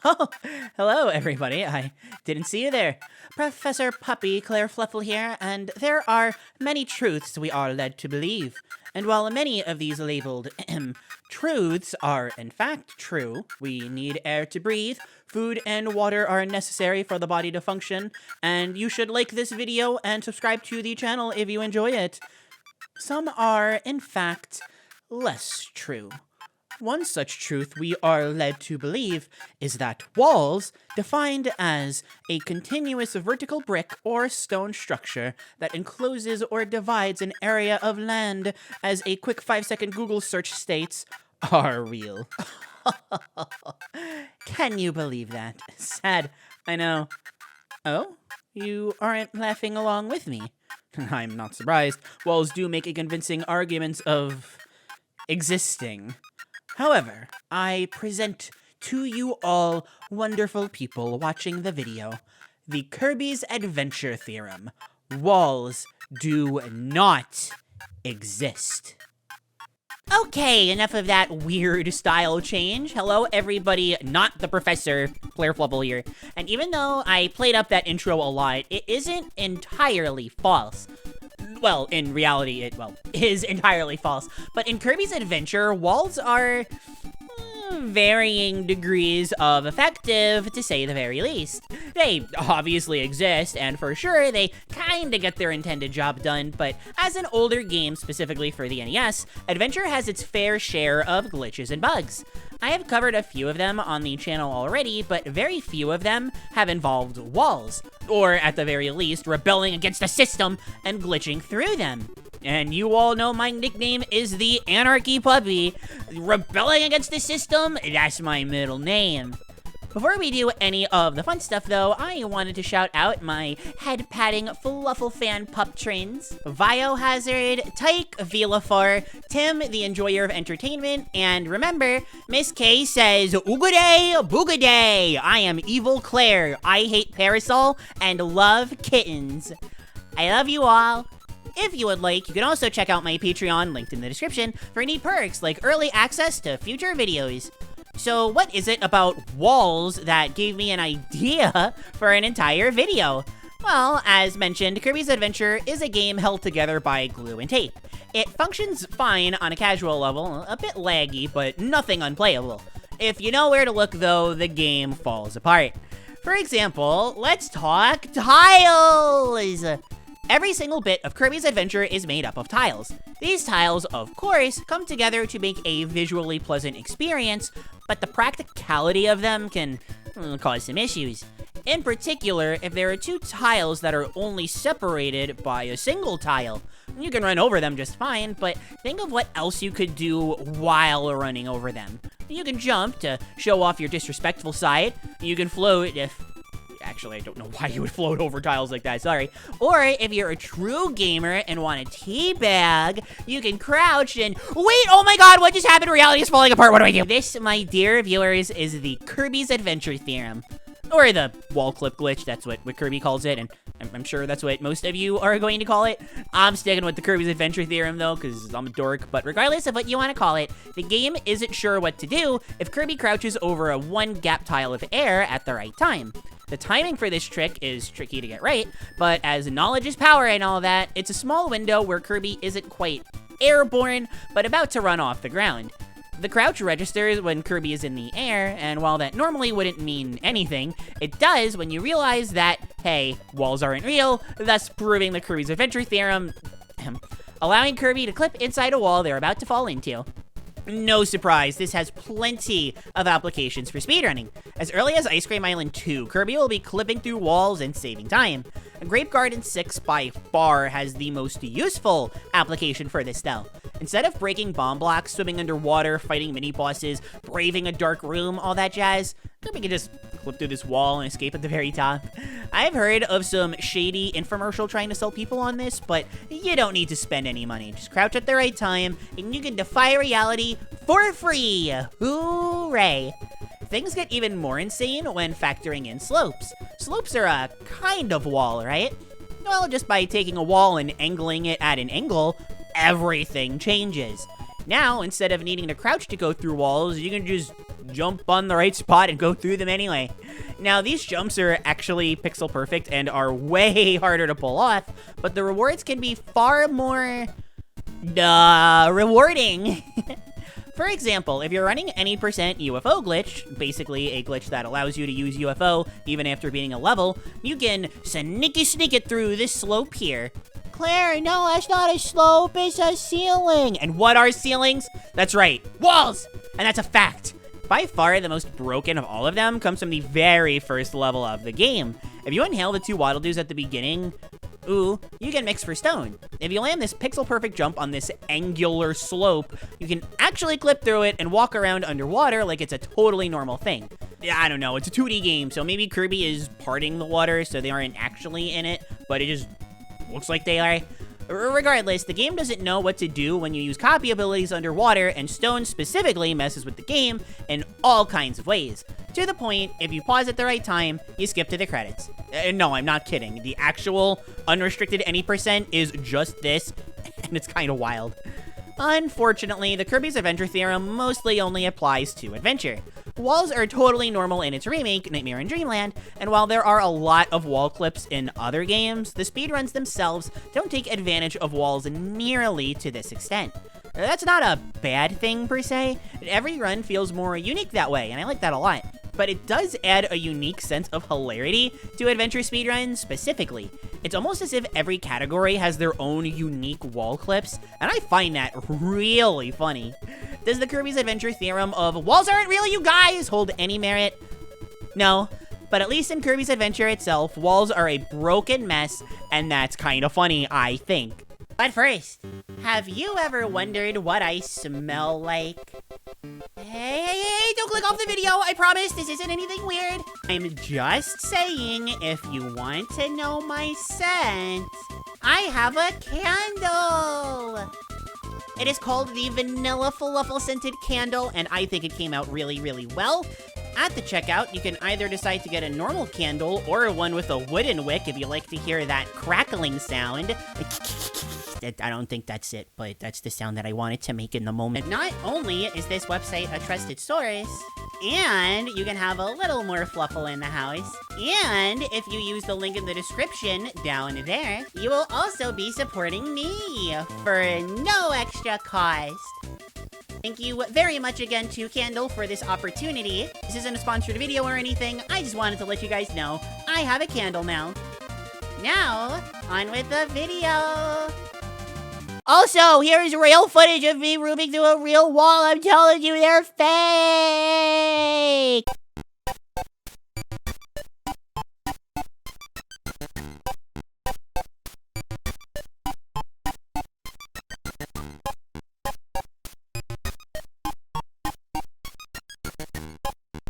Oh, hello everybody. I didn't see you there. Professor Puppy Klaire Fluffle here, and there are many truths we are led to believe. And while many of these labeled truths are in fact true, we need air to breathe, food and water are necessary for the body to function, and you should like this video and subscribe to the channel if you enjoy it. Some are, in fact, less true. One such truth we are led to believe is that walls, defined as a continuous vertical brick or stone structure that encloses or divides an area of land, as a quick 5-second Google search states, are real. Can you believe that? Sad, I know. Oh? You aren't laughing along with me? I'm not surprised. Walls do make a convincing argument of existing. However, I present to you all wonderful people watching the video the Kirby's Adventure Theorem. Walls do not exist. Okay, enough of that weird style change. Hello, everybody, not the Professor, Klaire Fluffle here. And even though I played up that intro a lot, it isn't entirely false. Well, in reality, it is entirely false. But in Kirby's Adventure, walls are varying degrees of effective, to say the very least. They obviously exist, and for sure, they kinda get their intended job done, but as an older game, specifically for the NES, Adventure has its fair share of glitches and bugs. I have covered a few of them on the channel already, but very few of them have involved walls, or at the very least, rebelling against the system and glitching through them. And you all know my nickname is the Anarchy Puppy. Rebelling against the system, that's my middle name. Before we do any of the fun stuff, though, I wanted to shout out my head-patting Fluffle fan pup trains, Biohazard, Tyke, Vilafor, Tim, the enjoyer of entertainment, and remember, Miss K says, Oogaday, boogaday! I am evil Klaire, I hate Parasol, and love kittens. I love you all. If you would like, you can also check out my Patreon, linked in the description, for neat perks like early access to future videos. So what is it about walls that gave me an idea for an entire video? Well, as mentioned, Kirby's Adventure is a game held together by glue and tape. It functions fine on a casual level, a bit laggy, but nothing unplayable. If you know where to look though, the game falls apart. For example, let's talk tiles! Every single bit of Kirby's Adventure is made up of tiles. These tiles, of course, come together to make a visually pleasant experience, but the practicality of them can cause some issues. In particular, if there are two tiles that are only separated by a single tile, you can run over them just fine, but think of what else you could do while running over them. You can jump to show off your disrespectful side, you can float if... Actually, I don't know why you would float over tiles like that, sorry. Or, if you're a true gamer and want a teabag, you can crouch and... Wait, oh my god, what just happened? Reality is falling apart, what do I do? This, my dear viewers, is the Kirby's Adventure Theorem. Or the wall clip glitch, that's what Kirby calls it, and I'm sure that's what most of you are going to call it. I'm sticking with the Kirby's Adventure Theorem, though, because I'm a dork, but regardless of what you want to call it, the game isn't sure what to do if Kirby crouches over a one-gap tile of air at the right time. The timing for this trick is tricky to get right, but as knowledge is power and all that, it's a small window where Kirby isn't quite airborne, but about to run off the ground. The crouch registers when Kirby is in the air, and while that normally wouldn't mean anything, it does when you realize that, hey, walls aren't real, thus proving the Kirby's Adventure Theorem, allowing Kirby to clip inside a wall they're about to fall into. No surprise, this has plenty of applications for speedrunning. As early as Ice Cream Island 2, Kirby will be clipping through walls and saving time. Grape Garden 6 by far has the most useful application for this though. Instead of breaking bomb blocks, swimming underwater, fighting mini-bosses, braving a dark room, all that jazz, Kirby can just clip through this wall and escape at the very top. I've heard of some shady infomercial trying to sell people on this, but you don't need to spend any money. Just crouch at the right time, and you can defy reality for free! Hooray! Things get even more insane when factoring in slopes. Slopes are a kind of wall, right? Well, just by taking a wall and angling it at an angle, everything changes. Now, instead of needing to crouch to go through walls, you can just jump on the right spot and go through them anyway. Now, these jumps are actually pixel perfect and are way harder to pull off, but the rewards can be far more rewarding. For example, if you're running any percent UFO glitch, basically a glitch that allows you to use UFO even after beating a level, you can sneak it through this slope here. Klaire, no, that's not a slope, it's a ceiling. And what are ceilings? That's right, walls! And that's a fact. By far, the most broken of all of them comes from the very first level of the game. If you inhale the 2 Waddle Doos at the beginning, ooh, you get mixed for stone. If you land this pixel-perfect jump on this angular slope, you can actually clip through it and walk around underwater like it's a totally normal thing. Yeah, I don't know, it's a 2D game, so maybe Kirby is parting the water so they aren't actually in it, but it just looks like they are. Regardless, the game doesn't know what to do when you use copy abilities underwater, and stone specifically messes with the game in all kinds of ways. To the point, if you pause at the right time, you skip to the credits. No, I'm not kidding. The actual unrestricted any percent is just this, and it's kind of wild. Unfortunately, the Kirby's Adventure Theorem mostly only applies to adventure. Walls are totally normal in its remake, Nightmare in Dreamland, and while there are a lot of wall clips in other games, the speedruns themselves don't take advantage of walls nearly to this extent. That's not a bad thing per se. Every run feels more unique that way, and I like that a lot. But it does add a unique sense of hilarity to adventure speedruns specifically. It's almost as if every category has their own unique wall clips, and I find that really funny. Does the Kirby's Adventure Theorem of walls aren't real, you guys, hold any merit? No, but at least in Kirby's Adventure itself, walls are a broken mess, and that's kind of funny, I think. But first, have you ever wondered what I smell like? Hey, don't click off the video, I promise this isn't anything weird. I'm just saying, if you want to know my scent, I have a candle. It is called the Vanilla Fluffle Scented Candle, and I think it came out really, really well. At the checkout, you can either decide to get a normal candle or one with a wooden wick if you like to hear that crackling sound. I don't think that's it, but that's the sound that I wanted to make in the moment. Not only is this website a trusted source, and you can have a little more Fluffle in the house, and if you use the link in the description down there, you will also be supporting me for no extra cost. Thank you very much again to Candle for this opportunity. This isn't a sponsored video or anything, I just wanted to let you guys know I have a candle now. Now, on with the video. Also, here is real footage of me rooming through a real wall. I'm telling you, they're fake!